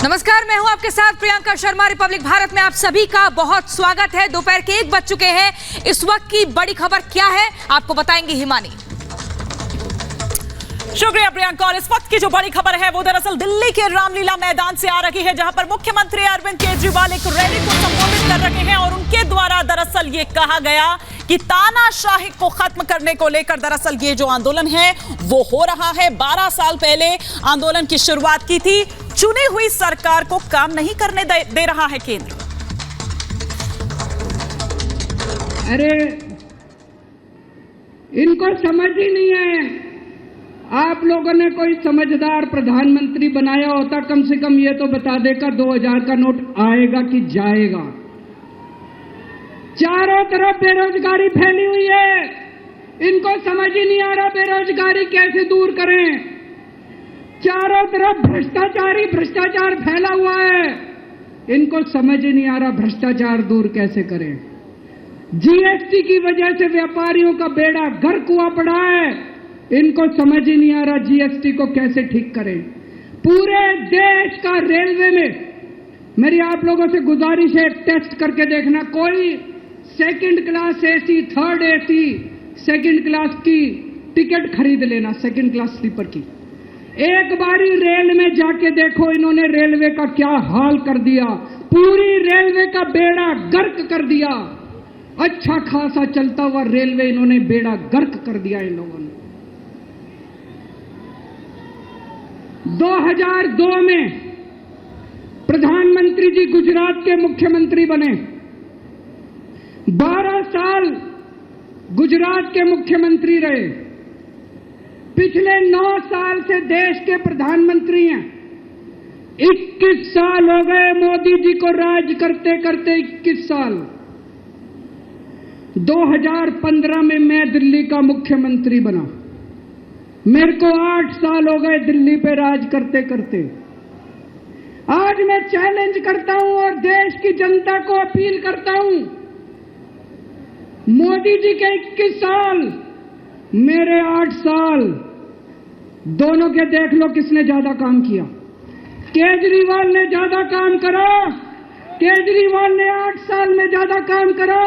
नमस्कार, मैं हूं आपके साथ प्रियंका शर्मा। रिपब्लिक भारत में आप सभी का बहुत स्वागत है। दोपहर के 1 बज चुके हैं। इस वक्त की बड़ी खबर क्या है आपको बताएंगे हिमानी। शुक्रिया प्रियंका। और इस वक्त की जो बड़ी खबर है वो दरअसल दिल्ली के रामलीला मैदान से आ रही है, जहां पर मुख्यमंत्री अरविंद केजरीवाल एक रैली को संबोधित कर रहे हैं और उनके द्वारा दरअसल ये कहा गया कि तानाशाही को खत्म करने को लेकर दरअसल ये जो आंदोलन है वो हो रहा है। 12 साल पहले आंदोलन की शुरुआत की थी। चुनी हुई सरकार को काम नहीं करने दे रहा है केंद्र। अरे इनको समझ ही नहीं है। आप लोगों ने कोई समझदार प्रधानमंत्री बनाया होता, कम से कम ये तो बता देगा 2000 का नोट आएगा कि जाएगा। चारों तरफ बेरोजगारी फैली हुई है। इनको समझ ही नहीं आ रहा बेरोजगारी कैसे दूर करें। चारों तरफ भ्रष्टाचार फैला हुआ है। इनको समझ ही नहीं आ रहा भ्रष्टाचार दूर कैसे करें। जीएसटी की वजह से व्यापारियों का बेड़ा गर्क हुआ पड़ा है। इनको समझ ही नहीं आ रहा जीएसटी को कैसे ठीक करें। पूरे देश का रेलवे में मेरी आप लोगों से गुजारिश है, टेस्ट करके देखना। कोई second class AC, third AC, second class की टिकट खरीद लेना, सेकंड क्लास स्लीपर की। एक बारी रेल में जाके देखो इन्होंने रेलवे का क्या हाल कर दिया। पूरी रेलवे का बेड़ा गर्क कर दिया। अच्छा खासा चलता हुआ रेलवे इन्होंने बेड़ा गर्क कर दिया इन लोगों ने। 2002 में प्रधानमंत्री जी गुजरात के मुख्यमंत्री बने। 12 साल गुजरात के मुख्यमंत्री रहे। पिछले 9 साल से देश के प्रधानमंत्री हैं। 21 साल हो गए मोदी जी को राज करते करते, 21 साल। 2015 में मैं दिल्ली का मुख्यमंत्री बना। मेरे को 8 साल हो गए दिल्ली पे राज करते करते। आज मैं चैलेंज करता हूं और देश की जनता को अपील करता हूं, मोदी जी के 21 साल, मेरे 8 साल, दोनों के देख लो किसने ज्यादा काम किया। केजरीवाल ने ज्यादा काम करा। केजरीवाल ने 8 साल में ज्यादा काम करा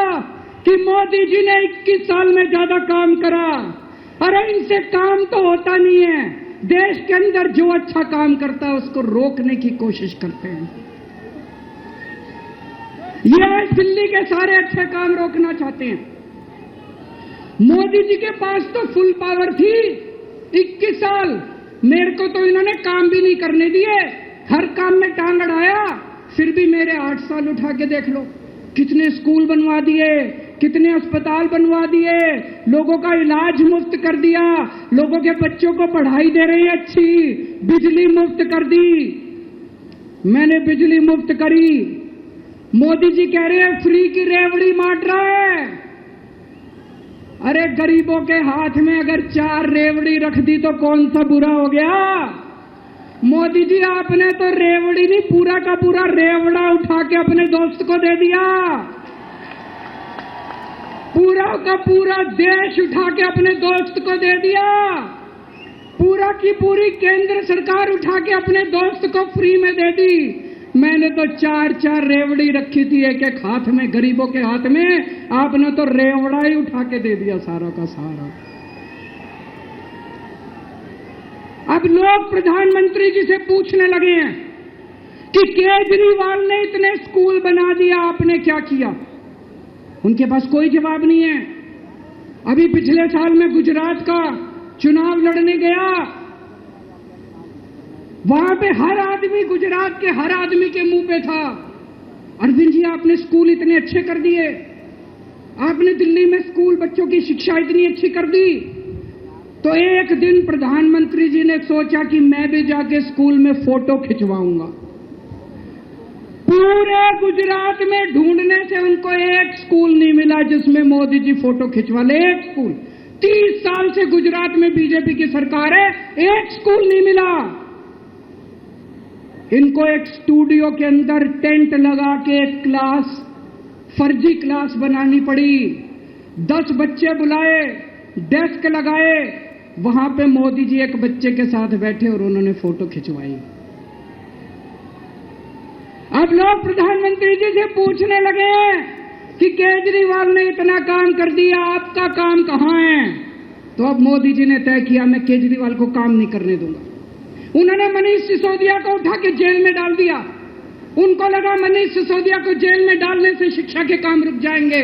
कि मोदी जी ने 21 साल में ज्यादा काम करा। अरे इनसे काम तो होता नहीं है। देश के अंदर जो अच्छा काम करता है उसको रोकने की कोशिश करते हैं। ये आज दिल्ली के सारे अच्छे काम रोकना चाहते हैं। मोदी जी के पास तो फुल पावर थी 21 साल। मेरे को तो इन्होंने काम भी नहीं करने दिए। हर काम में टांग अड़ाया। फिर भी मेरे 8 साल उठा के देख लो, कितने स्कूल बनवा दिए, कितने अस्पताल बनवा दिए, लोगों का इलाज मुफ्त कर दिया, लोगों के बच्चों को पढ़ाई दे रही है अच्छी, बिजली मुफ्त कर दी। मैंने बिजली मुफ्त करी। मोदी जी कह रहे हैं फ्री की रेवड़ी बांट रहा है। अरे गरीबों के हाथ में अगर 4 रेवड़ी रख दी तो कौन सा बुरा हो गया। मोदी जी आपने तो रेवड़ी नहीं, पूरा का पूरा रेवड़ा उठा के अपने दोस्त को दे दिया। पूरा का पूरा देश उठा के अपने दोस्त को दे दिया। पूरा की पूरी केंद्र सरकार उठा के अपने दोस्त को फ्री में दे दी। मैंने तो 4 रेवड़ी रखी थी एक हाथ में, गरीबों के हाथ में। आपने तो रेवड़ा ही उठा के दे दिया सारा का सारा। अब लोग प्रधानमंत्री जी से पूछने लगे हैं कि केजरीवाल ने इतने स्कूल बना दिया, आपने क्या किया। उनके पास कोई जवाब नहीं है। अभी पिछले साल में गुजरात का चुनाव लड़ने गया। वहां पे हर आदमी, गुजरात के हर आदमी के मुंह पे था, अरविंद जी आपने स्कूल इतने अच्छे कर दिए, आपने दिल्ली में स्कूल बच्चों की शिक्षा इतनी अच्छी कर दी। तो एक दिन प्रधानमंत्री जी ने सोचा कि मैं भी जाके स्कूल में फोटो खिंचवाऊंगा। पूरे गुजरात में ढूंढने से उनको एक स्कूल नहीं मिला जिसमें मोदी जी फोटो खिंचवा ले। एक स्कूल, 30 साल से गुजरात में बीजेपी की सरकार है, एक स्कूल नहीं मिला। इनको एक स्टूडियो के अंदर टेंट लगा के एक क्लास, फर्जी क्लास बनानी पड़ी। 10 बच्चे बुलाए, डेस्क लगाए, वहां पे मोदी जी एक बच्चे के साथ बैठे और उन्होंने फोटो खिंचवाई। अब लोग प्रधानमंत्री जी से पूछने लगे कि केजरीवाल ने इतना काम कर दिया, आपका काम कहां है? तो अब मोदी जी ने तय किया मैं केजरीवाल को काम नहीं करने दूंगा। उन्होंने मनीष सिसोदिया को उठा के जेल में डाल दिया। उनको लगा मनीष सिसोदिया को जेल में डालने से शिक्षा के काम रुक जाएंगे।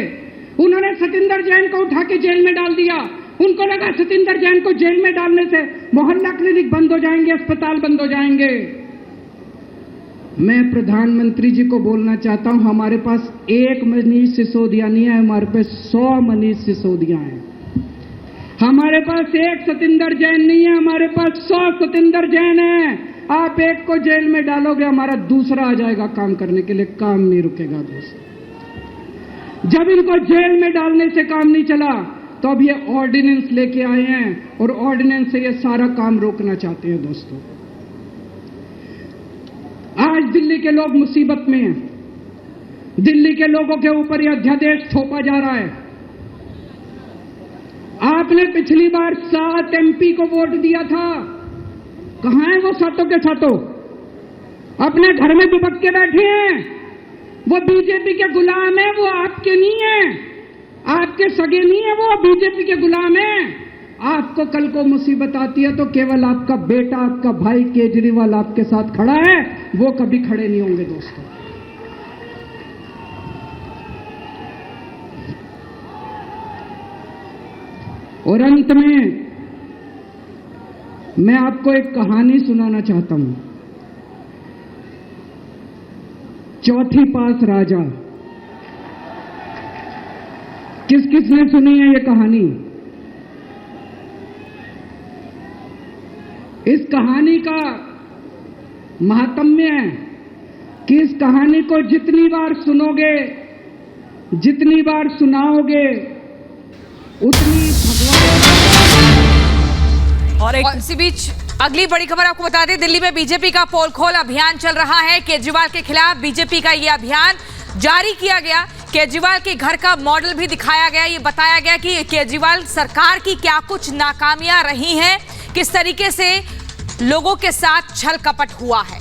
उन्होंने सतिंदर जैन को उठा के जेल में डाल दिया। उनको लगा सतिंदर जैन को जेल में डालने से मोहल्ला क्लिनिक बंद हो जाएंगे, अस्पताल बंद हो जाएंगे। मैं प्रधानमंत्री जी को बोलना चाहता हूं, हमारे पास एक मनीष सिसोदिया नहीं है, हमारे पास 100 मनीष सिसोदिया हैं। हमारे पास एक सतिंदर जैन नहीं है, हमारे पास 100 सतिंदर जैन है। आप एक को जेल में डालोगे, हमारा दूसरा आ जाएगा काम करने के लिए, काम नहीं रुकेगा दोस्तों। जब इनको जेल में डालने से काम नहीं चला तो अब ये ऑर्डिनेंस लेके आए हैं और ऑर्डिनेंस से ये सारा काम रोकना चाहते हैं दोस्तों। आज दिल्ली के लोग मुसीबत में हैं। दिल्ली के लोगों के ऊपर यह अध्यादेश थोपा जा रहा है। आपने पिछली बार 7 MP को वोट दिया था, कहां है वो सातों के सातों? अपने घर में दुबक के बैठे हैं। वो बीजेपी के गुलाम है, वो आपके नहीं है, आपके सगे नहीं है, वो बीजेपी के गुलाम है। आपको कल को मुसीबत आती है तो केवल आपका बेटा, आपका भाई केजरीवाल आपके साथ खड़ा है, वो कभी खड़े नहीं होंगे दोस्तों। और अंत में मैं आपको एक कहानी सुनाना चाहता हूं। चौथी पास राजा, किस किसने सुनी है ये कहानी? इस कहानी का महात्म्य है कि इस कहानी को जितनी बार सुनोगे, जितनी बार सुनाओगे, उतनी और इसी बीच अगली बड़ी खबर आपको बता दें, दिल्ली में बीजेपी का पोल खोल अभियान चल रहा है। केजरीवाल के खिलाफ बीजेपी का यह अभियान जारी किया गया। केजरीवाल के घर का मॉडल भी दिखाया गया। ये बताया गया कि केजरीवाल सरकार की क्या कुछ नाकामियां रही हैं, किस तरीके से लोगों के साथ छल कपट हुआ है।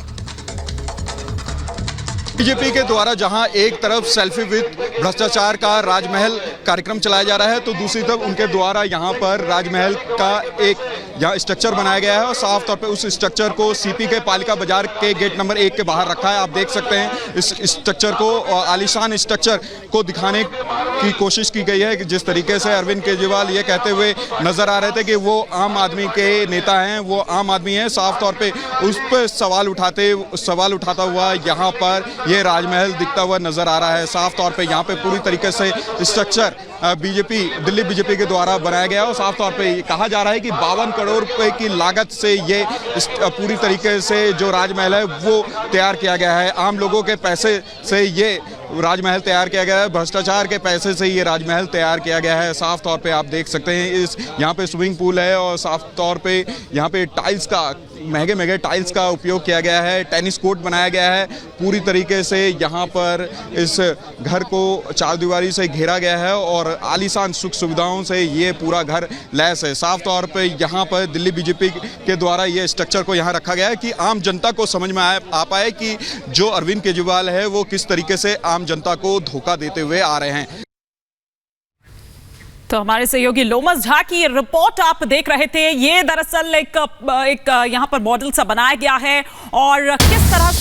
बीजेपी के द्वारा जहां एक तरफ सेल्फी विद भ्रष्टाचार का राजमहल कार्यक्रम चलाया जा रहा है, तो दूसरी तरफ उनके द्वारा यहां पर राजमहल का एक यहाँ स्ट्रक्चर बनाया गया है और साफ तौर पे उस स्ट्रक्चर को सीपी के पालिका बाजार के गेट नंबर 1 के बाहर रखा है। आप देख सकते हैं इस स्ट्रक्चर को, आलीशान स्ट्रक्चर को दिखाने की कोशिश की गई है कि जिस तरीके से अरविंद केजरीवाल ये कहते हुए नजर आ रहे थे कि वो आम आदमी के नेता हैं, वो आम आदमी हैं। साफ तौर पे उस पर सवाल उठाता हुआ यहाँ पर ये राजमहल दिखता हुआ नजर आ रहा है। साफ तौर पे यहाँ पे पूरी तरीके से स्ट्रक्चर दिल्ली बीजेपी के द्वारा बनाया गया और साफ तौर पे कहा जा रहा है कि 52 करोड़ रुपए की लागत से ये पूरी तरीके से जो राजमहल है वो तैयार किया गया है। आम लोगों के पैसे से ये राजमहल तैयार किया गया है, भ्रष्टाचार के पैसे से ये राजमहल तैयार किया गया है। साफ तौर पे आप देख सकते हैं इस यहाँ पे स्विमिंग पूल है और साफ तौर पे यहाँ पे टाइल्स का महंगे टाइल्स का उपयोग किया गया है, टेनिस कोर्ट बनाया गया है। पूरी तरीके से यहाँ पर इस घर को चारदीवारी से घेरा गया है और आलीशान सुख सुविधाओं से ये पूरा घर लैस है। साफ तौर पे यहाँ पर दिल्ली बीजेपी के द्वारा ये स्ट्रक्चर को यहाँ रखा गया है कि आम जनता को समझ में आ पाए कि जो अरविंद केजरीवाल है वो किस तरीके से आम जनता को धोखा देते हुए आ रहे हैं। तो हमारे सहयोगी लोमस झा की रिपोर्ट आप देख रहे थे। ये दरअसल एक यहाँ पर मॉडल सा बनाया गया है और किस तरह से